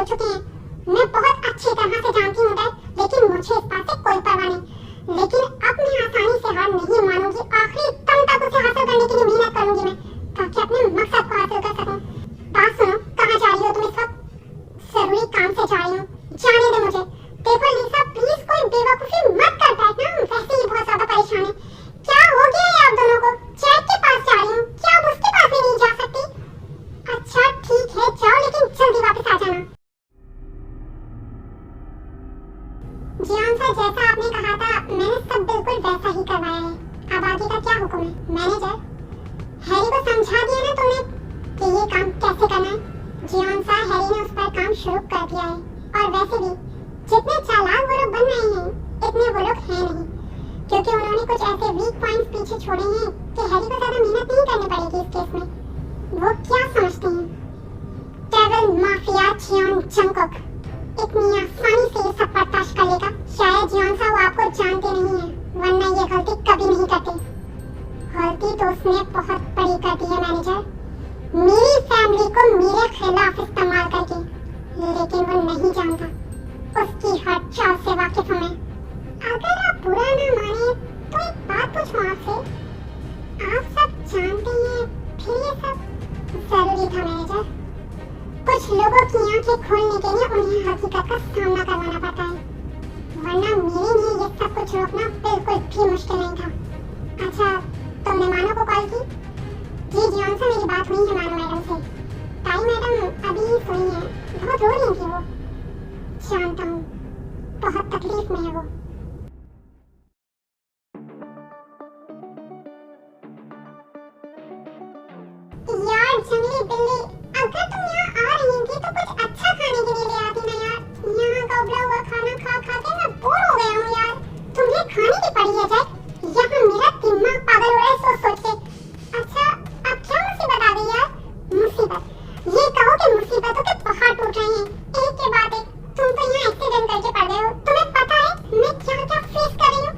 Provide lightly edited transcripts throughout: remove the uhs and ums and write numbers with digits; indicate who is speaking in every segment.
Speaker 1: हो चुके हैं। मैं बहुत अच्छी तरह से जानती हूँ डैड, लेकिन मुझे इस बात से कोई परवाह नहीं। लेकिन अब मैं आसानी से हार नहीं मानूंगी। आखिरी दम तक उसे हासिल करने के लिए मेहनत करूंगी मैं, ताकि अपने मकसद को हासिल कर सकूं। बात सुनो, कहाँ जा रही हो तुम इस वक्त? जरूरी काम से जा रही हूँ, जाने दे मुझे। देखो लिसा, प्लीज कोई बेवकूफी मत कर बैठना, वैसे ही बहुत ज्यादा परेशान है। क्या हो गया है आप दोनों को? जैक के पास जा रही हूँ, क्या आप उसके पास भी नहीं जा सकती? अच्छा ठीक है, जाओ, लेकिन जल्दी वापस आ जाना। जियान सर, जैसा आपने कहा था मैंने सब बिल्कुल वैसा ही करवाया है। अब आगे का क्या हुक्म है? मैनेजर, हैरी को समझा दिया ना तुमने कि ये काम कैसे करना है? जियान सर, हैरी ने उस पर काम शुरू कर दिया है। और वैसे भी जितने चालाक वो लोग बन रहे हैं, इतने वो लोग हैं नहीं, क्योंकि उन्होंने कुछ ऐसे वीक पॉइंट्स पीछे छोड़े हैं कि हैरी को ज्यादा मेहनत नहीं करनी पड़ेगी इस केस में। वो क्या समझते हैं, ट्रैवल माफिया जियान जंगकुक इतनी आसानी से ये सब बर्दाश्त कर लेगा? शायद जियान साहब आपको जानते नहीं हैं, वरना ये गलती कभी नहीं करते। गलती तो उसने बहुत बड़ी कर दी है मैनेजर, मेरी फैमिली को मेरे खिलाफ इस्तेमाल करके। लेकिन वो नहीं जानता, उसकी हर चाल से वाकिफ हूं मैं। अगर आप बुरा ना माने तो एक बात पूछूं आपसे, आप सब जानते हैं फिर ये सब जरूरी था मैनेजर? कुछ लोगों की आंखें खोलने के लिए उन्हें हकीकत का सामना करवाना पड़ता है, वरना मेरे लिए ये सब कुछ रोकना बिल्कुल भी मुश्किल नहीं था। अच्छा, तुमने मानो को कॉल की? जी जियान से मेरी बात हुई है मानो मैडम से। ताई मैडम अभी ही सोई हैं, बहुत रो रही थी वो। जानता हूँ, बहुत तकलीफ में है वो। यार जंगली बिल्ली, अगर तुम यहाँ आ रही थी तो कुछ अच्छा खाने के लिए ले आती ना यार। यहाँ का उबला हुआ खाना खा खा के मैं बोर हो गया हूँ यार। तुम्हें खाने की पड़ी है जैक? यहाँ मेरा दिमाग पागल हो रहा है सोच सोच के। अच्छा, अब क्या मुसीबत आ गई यार? मुसीबत? ये कहो कि मुसीबतों के पहाड़ टूट रहे हैं एक के बाद एक। तुम तो यहाँ एक्सीडेंट करके पड़ गए हो। तुम्हें पता है मैं क्या क्या फेस कर रही हूँ?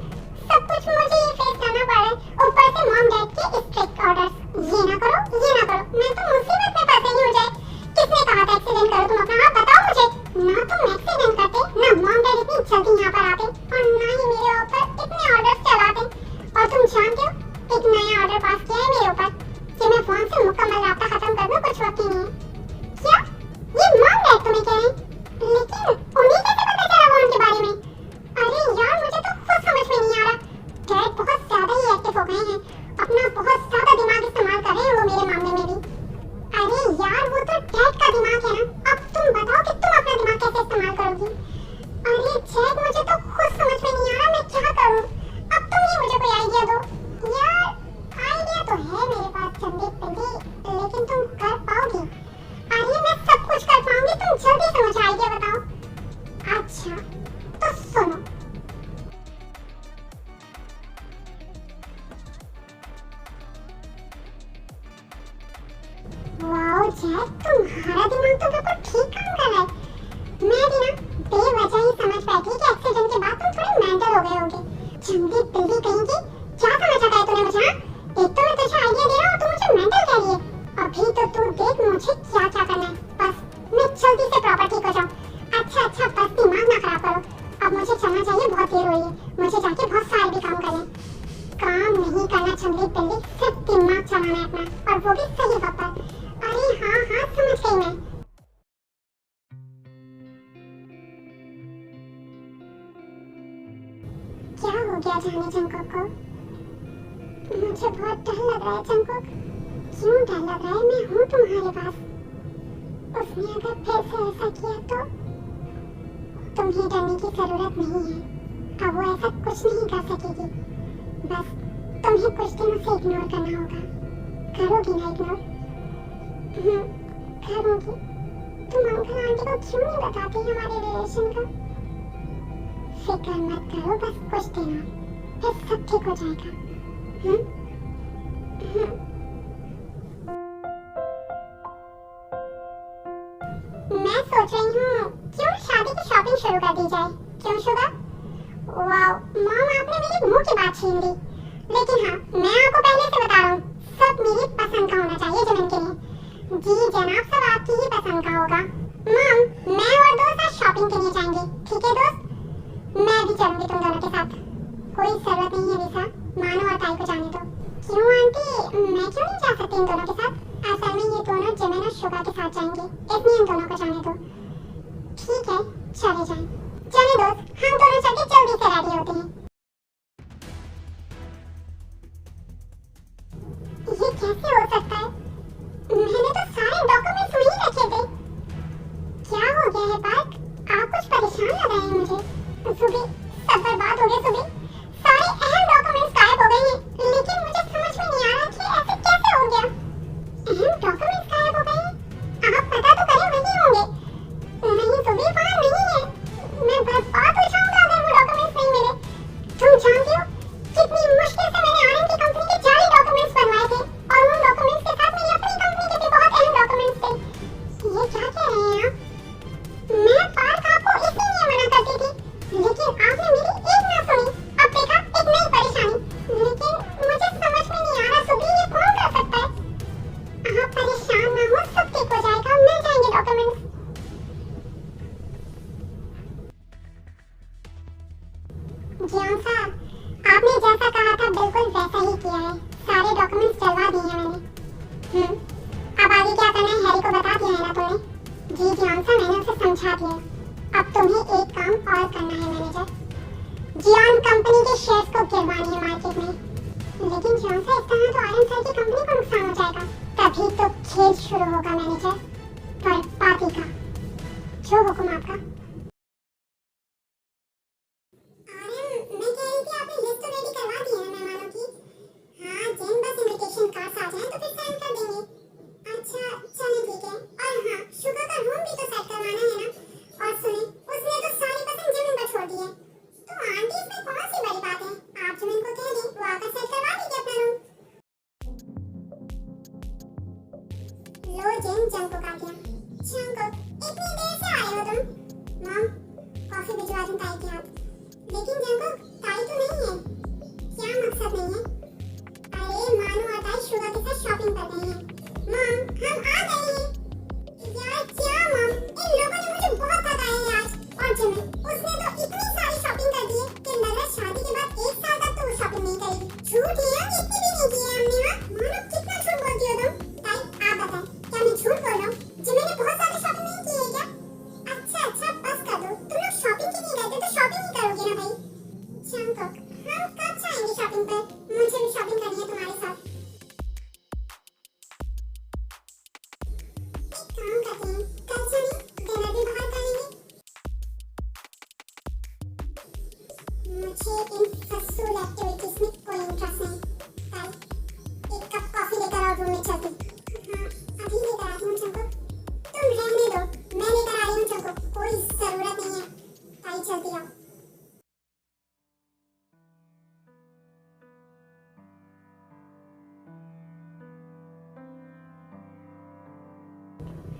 Speaker 1: सब कुछ मुझे ही फेस करना पड़ रहा है, ऊपर से मॉम डैड के स्ट्रिक्ट ऑर्डर्स। ये ना करो, ये ना करो, मैं तो मुसीबत में फंसेगी हो जाए। किसने कहा था एक्सीडेंट करो? तुम अपना हाथ बताओ मुझे। ना तुम एक्सीडेंट करते, ना मॉम डैड इतनी जल्दी यहाँ पर आते, और ना ही मेरे ऊपर इतने ऑर्डर्स चलाते। और तुम जानते हो, एक नया ऑर्डर पास किया है मेरे ऊपर कि मैं फोन से मुकम्मल राब्ता खत्म कर दूं, कुछ वक्त ही नहीं है। क्या ये मॉम डैड तुम्हें कह रहे हैं? लेकिन उन्हें कैसे पता चला फोन के बारे में? अरे यार, मुझे तो खुद समझ में नहीं आ रहा। डैड बहुत ज्यादा ही एक्टिव हो गए हैं, अपना बहुत ज्यादा दिमाग इस्तेमाल कर रहे हैं वो मेरे मामले में भी। अरे यार, वो तो डैड का दिमाग है ना। अब तुम बताओ कि तुम अपना दिमाग कैसे इस्तेमाल करोगी? अरे जैक, मुझे तो खुद समझ में नहीं आ रहा मैं क्या करूं। अब तुम ही मुझे कोई आइडिया दो यार। आइडिया तो है मेरे पास चंदी पिंडी, लेकिन तुम कर पाओगी? अरे मैं सब कुछ कर पाऊंगी, तुम जल्दी से मुझे आइडिया बताओ। अच्छा तो सुनो, वाओ जैक, तुम्हारा दिमाग तो बिल्कुल ठीक काम कर रहा है। मैं भी ना बेवजह ही समझ बैठी कि एक्सीडेंट के बाद तुम थोड़े मेंटल हो गए होगे। चंदी बिल्ली कहेंगी, क्या समझ आता है तूने मुझे? हाँ, एक तो मैं तुझे आइडिया दे रहा हूँ, तू मुझे मेंटल कह रही है। अभी तो तू देख मुझे क्या क्या करना है, बस मैं जल्दी से प्रॉपर ठीक हो जाऊँ। अच्छा, बस दिमाग ना खराब करो, अब मुझे चलना चाहिए, बहुत देर हुई है। मुझे जाके बहुत सारे भी काम करने। काम नहीं करना चंदी बिल्ली, सिर्फ दिमाग चलाना है अपना, और वो भी सही वक्त पर। अरे हाँ, समझ गई मैं। क्या हो गया जाने जंगकुक को? मुझे बहुत डर लग रहा है जंगकुक। क्यों डर लग रहा है? मैं हूँ तुम्हारे पास। उसने अगर फिर से ऐसा किया तो तुम्हें डरने की जरूरत नहीं है। अब वो ऐसा कुछ नहीं कर सकेगी। बस तुम्हें कुछ दिन उसे इग्नोर करना होगा। करोगी ना इग्नोर? करूंगी। तुम अंकल आंटी को क्यों नहीं बताती हमारे रिलेशन का? फिक्र मत करो, बस कुछ दिन और फिर सब ठीक हो जाएगा। मैं सोच रही हूँ क्यों शादी की शॉपिंग शुरू कर दी जाए। क्यों शुगर? वाओ मॉम, आपने मेरी मुंह की बात छीन ली। लेकिन हाँ, मैं आपको पहले से बता रहा हूँ, सब मेरी पसंद का होना चाहिए जमीन के लिए। जी जनाब, सब आपकी ही पसंद का होगा। मॉम, मैं इन दोनों के साथ। असल में ये दोनों जिमिन और शुगा के साथ जाएंगे, इसलिए इन दोनों को जाने दो। ठीक है, चले जाएं। चले दोस्त, हम दोनों चलके जल्दी से रेडी होते हैं। ये कैसे हो सकता है? मैंने तो सारे डॉक्यूमेंट्स वहीं रखे थे। क्या हो गया है पार्क? आप कुछ परेशान लग रहे हैं मुझे। सुबह सब बर्बाद हो गया। सुबह सारे अहम डॉक्यूमेंट्स गायब हो गए हैं, लेकिन मुझे समझ में नहीं आ रहा कि ऐसे कैसे हो गया। अहम डॉक्यूमेंट्स गायब हो गए हैं? आप पता तो करें, वहीं होंगे। नहीं सुबह, वहाँ नहीं है। मैं बर्बाद हो जाऊंगा अगर वो डॉक्यूमेंट्स नहीं मिले। तुम जानती हो कितनी मुश्किल से मैंने आनंद की कंपनी के जाली डॉक्यूमेंट्स बनवाए थे, और उन डॉक्यूमेंट्स के साथ मेरी अपनी कंपनी के भी बहुत अहम डॉक्यूमेंट्स थे। ये क्या कह रहे हैं आप? मैं पार्क आपको इसीलिए मना करती थी, लेकिन आपने मेरी एक ना सुनी। अब देखा, एक नई परेशानी। लेकिन मुझे समझ में नहीं आ रहा सुबह, ये कौन कर सकता है? आप परेशान ना हो, सब ठीक हो जाएगा, मिल जाएंगे डॉक्यूमेंट्स। जियान साहब, आपने जैसा कहा था बिल्कुल वैसा ही किया है। सारे डॉक्यूमेंट्स जलवा दिए हैं मैंने। अब आगे क्या करना है हैरी को बता दिया है ना तुमने? जी जियान साहब, मैंने उसे समझा दिया। अब तुम्हें एक काम और करना है मैनेजर। जियान कंपनी के शेयर्स को गिरवानी है मार्केट में। लेकिन जियान साहब, इस तरह तो आयरन सेल की कंपनी को नुकसान हो जाएगा। तभी तो खेल शुरू होगा मैनेजर, बर्बादी का। जो हुक्म आपका। मैं कह रही थी आपने लिस्ट तो रेडी करवा दी है मेहमानों की। हाँ, जिन बस इनविटेशन कार्ड्स आ जाएं तो फिर साइन कर देंगे। अच्छा चलिए ठीक है। और हाँ, शुगर का रूम भी तो सेट करवाना है ना। और सुने, उसने तो सारी पसंद जिमिन पर छोड़ दी है। तो आंटी, इसमें कौन सी बड़ी बात है? आप जिमिन को कह दें, वो आकर सेट करवा देगी अपना रूम। लो जिन, जंको आ गया। जंको, इतनी देर से आए हो तुम? मॉम, कॉफी भिजवा दूं ताई के हाथ। लेकिन जंको, ताई तो नहीं है। क्या मकसद नहीं है? अरे मानो और ताई शुगर के साथ शॉपिंग कर रहे हैं। मॉम, हम आ गए हैं। यार क्या मॉम, इन लोगों ने मुझे बहुत थकाया है आज। और जिमिन, उसने तो इतनी सारी शॉपिंग कर दी है कि लग रहा शादी के बाद 1 साल तक तो वो शॉपिंग नहीं करेगी। झूठ है यार, इतनी भी नहीं की है हमने। हाँ मानो, कितना झूठ बोलती हो तुम। ताई आप बताएं, क्या मैं झूठ बोल रहा हूँ? जिमिन ने बहुत सारी शॉपिंग नहीं की है क्या? अच्छा बस कर दो। तुम लोग शॉपिंग की नहीं करते तो शॉपिंग ही करोगे ना भाई। जंको, हम कब जाएंगे शॉपिंग पर? मुझे भी शॉपिंग करनी है तुम्हारे साथ। काम करते हैं, कल चलें, डिनर भी बाहर करेंगे। मुझे इन फजूल एक्टिविटीज में कोई इंटरेस्ट नहीं। ताई, एक कप कॉफी लेकर आओ, रूम में चलते। हाँ, अभी लेकर आती हूँ जंको। तुम रहने दो, मैं लेकर आ रही हूँ जंको, कोई जरूरत नहीं है। ताई जल्दी आओ।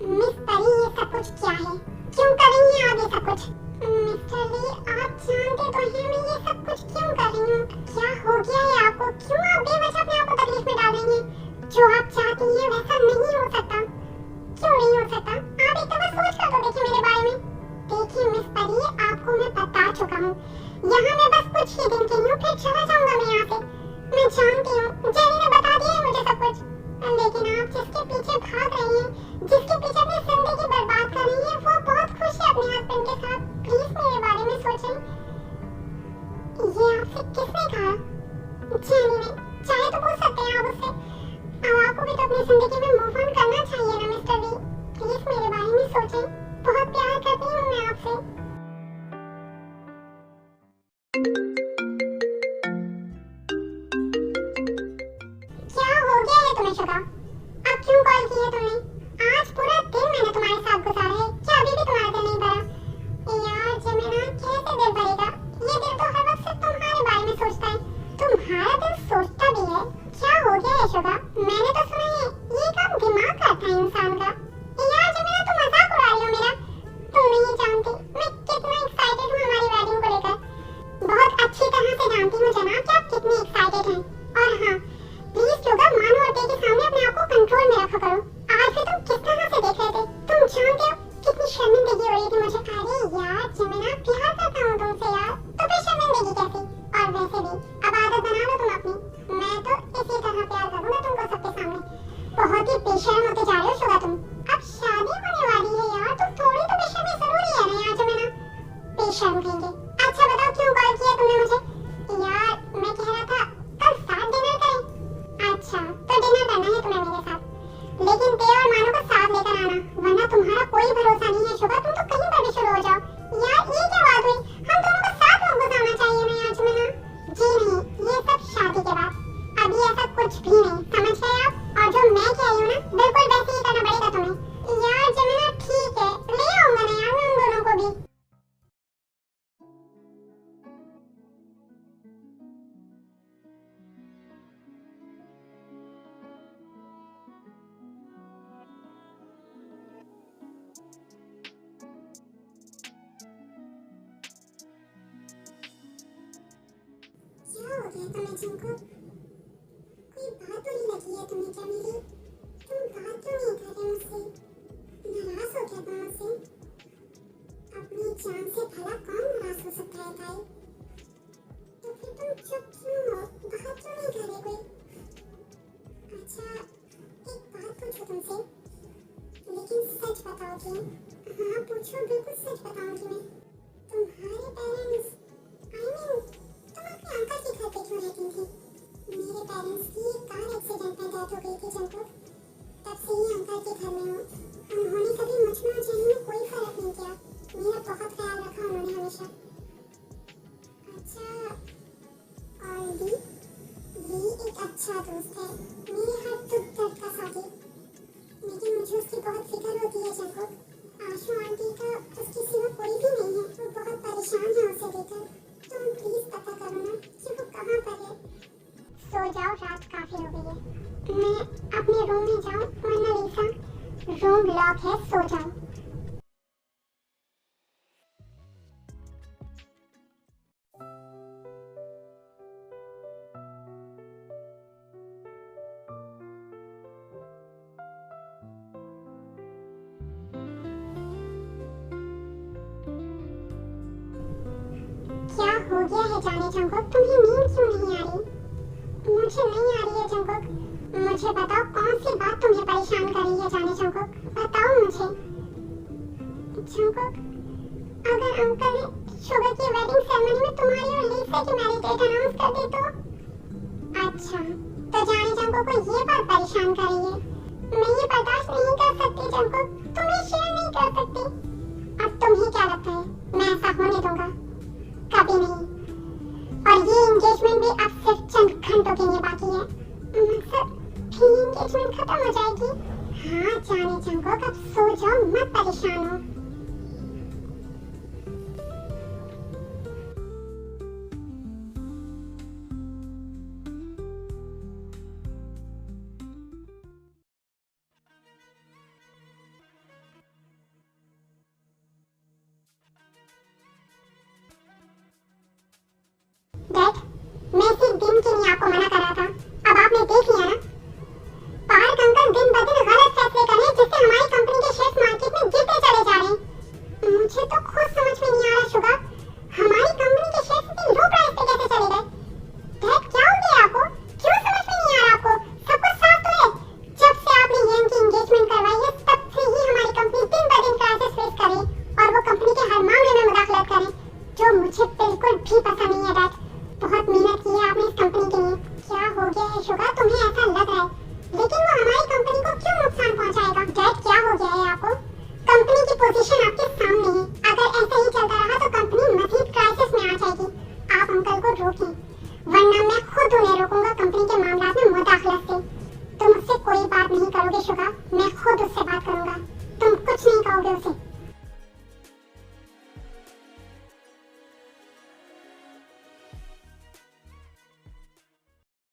Speaker 1: मिस परी, ये सब कुछ क्या है? क्यों कर रही हैं आप ये सब कुछ? मिस्टर ली, आप जानते तो हैं मैं ये सब कुछ क्यों कर रही हूँ। क्या हो गया है आपको? क्यों आप बेवजह अपने आप को तकलीफ में डाल रही हैं? जो आप चाहती हैं वैसा नहीं हो सकता। क्यों नहीं हो सकता? आप एक बार सोच कर तो देखिए मेरे बारे में। देखिए मिस परी, आपको मैं बता चुका हूँ, यहाँ मैं बस कुछ ही दिन के लिए हूँ, फिर चला जाऊंगा मैं यहाँ से। मैं जानती हूँ, जेनी ने बता दिया है मुझे सब कुछ। लेकिन आप जिसके पीछे भाग रही हैं, जिसके पीछे अपनी जिंदगी बर्बाद कर रही हैं, वो बहुत खुश है अपने हस्बैंड के साथ। प्लीज मेरे बारे में सोचें। ये आपसे किसने कहा? जेनी ने। चाहे तो पूछ सकते हैं आप उससे। अब आपको भी तो अपनी जिंदगी में मूव ऑन करना चाहिए ना मिस्टर ली। प्लीज मेरे बारे में सोचें। बहुत प्यार करती हूँ मैं आपसे। क्या हो गया है तुम्हें शुगा? अब क्यों कॉल की है तुमने? आज पूरा दिन मैंने तुम्हारे साथ गुजारा है, क्या अभी भी तुम्हारा दिल नहीं भरा? यार जमीना, कैसे दिल भरेगा? ये दिल तो हर वक्त सिर्फ तुम्हारे बारे में सोचता है। तुम्हारा दिल सोचता भी है? क्या हो गया है शुगा? मैंने तो सुना है ये काम दिमाग का था इंसान का। यार जमीना, तुम मजाक उड़ा रही हो मेरा। तुम नहीं जानती मैं कितना एक्साइटेड हूँ हमारी वेडिंग को लेकर। बहुत अच्छी तरह से जानती हूँ जनाब कि आप कितनी एक्साइटेड हैं। और हाँ, प्लीज शुगा, मानो और के सामने अपने आप को कंट्रोल में रखा करो। आज भी तुम किस तरह से देख रहे थे? तुम जानते हो कितनी शर्मिंदगी हो रही थी मुझे। अरे यार जमीना, प्यार करता हूँ तुमसे यार, तो फिर शर्मिंदगी कैसी? और वैसे भी अब आदत बना लो तुम अपनी। मैं तो इसी तरह प्यार करूंगा तुमको सबके सामने। बेशर्म होते जा रहे हो शुगा तुम। अब शादी होने वाली है यार, तुम थोड़ी तो बेशर्मी जरूरी है ना यार जमाना। बेशर्म कहेंगे। अच्छा बताओ क्यों कॉल किया तुमने मुझे? यार मैं कह रहा था कल साथ डिनर करें। अच्छा तो डिनर करना है तुम्हें मेरे साथ, लेकिन ते और मानो को साथ लेकर आना, वरना तुम्हारा कोई भरोसा नहीं है शुगा, तुम तो कहीं पर भी शुरू हो जाओ। यार ये क्या बात हुई, हम दोनों को साथ लोग गुजारना चाहिए ना यार जमाना। जी नहीं, ये सब शादी के बाद, अभी ऐसा कुछ भी नहीं, समझ गए आप? और जो मैं कह रही हूँ ना बिल्कुल वैसे ही करना पड़ेगा तुम्हें। यार जमाना ठीक है, ले आऊंगा ना यार मैं उन दोनों को भी। क्या हो गया तुम्हें जिनको? कोई बात बुरी लगी है तुम्हें क्या मेरी? तुम बात क्यों नहीं कर रहे मुझसे? नाराज हो क्या तुम मुझसे? अपनी जान से भला कौन नाराज हो सकता है ताई? तो फिर तुम चुप क्यों हो? बात क्यों नहीं कर रहे कोई? अच्छा एक बात पूछूं तुमसे, लेकिन सच बताओगे? हाँ पूछो, बिल्कुल सच बताऊंगी मैं। तुम्हारे पेरेंट्स, आई मीन तुम अपने अंकल के घर पे क्यों रहती थी? मेरे पेरेंट्स की कार एक्सीडेंट में डेथ हो गई थी जंको, तब से ही अंकल के घर में हूँ। उन्होंने कभी मुझ में और जेनी में कोई फर्क नहीं किया, मेरा बहुत ख्याल रखा उन्होंने हमेशा। अच्छा और ली एक अच्छा दोस्त है, मेरे हर दुख दर्द का साथी, लेकिन मुझे उसकी बहुत फिक्र होती है जंको। आशु आंटी का उसके सिवा कोई भी नहीं है, वो बहुत परेशान है उसे लेकर। तुम प्लीज पता करो ना कि वो कहाँ पर है। सो जाओ, रात काफी हो गई है। मैं अपने रूम में जाऊं वरना लीसा? रूम लॉक है, सो जाओ। क्या हो गया है जाने जंकुक, तुम्हें नींद क्यों नहीं आ रही? मुझे नहीं आ रही है जंकुक, मुझे बताओ कौन सी बात तुम्हें परेशान कर रही है जाने जंकुक, बताओ मुझे। जंकुक अगर अंकल ने शुगर की वेडिंग सेरेमनी में तुम्हारी और लीसा की मैरिज डेट अनाउंस कर दी तो? अच्छा तो जाने जंकुक को ये बात परेशान कर रही है। मैं ये बर्दाश्त नहीं कर सकती जंकुक, तुम्हें शेयर नहीं कर सकती। अब तुम्हें क्या लगता है मैं ऐसा होने दूंगा? कभी नहीं। और ये एंगेजमेंट भी अब सिर्फ चंद घंटों के लिए बाकी है, मतलब फिर एंगेजमेंट खत्म हो जाएगी। हाँ जाने जंकुक अब सो जाओ, मत परेशान हो।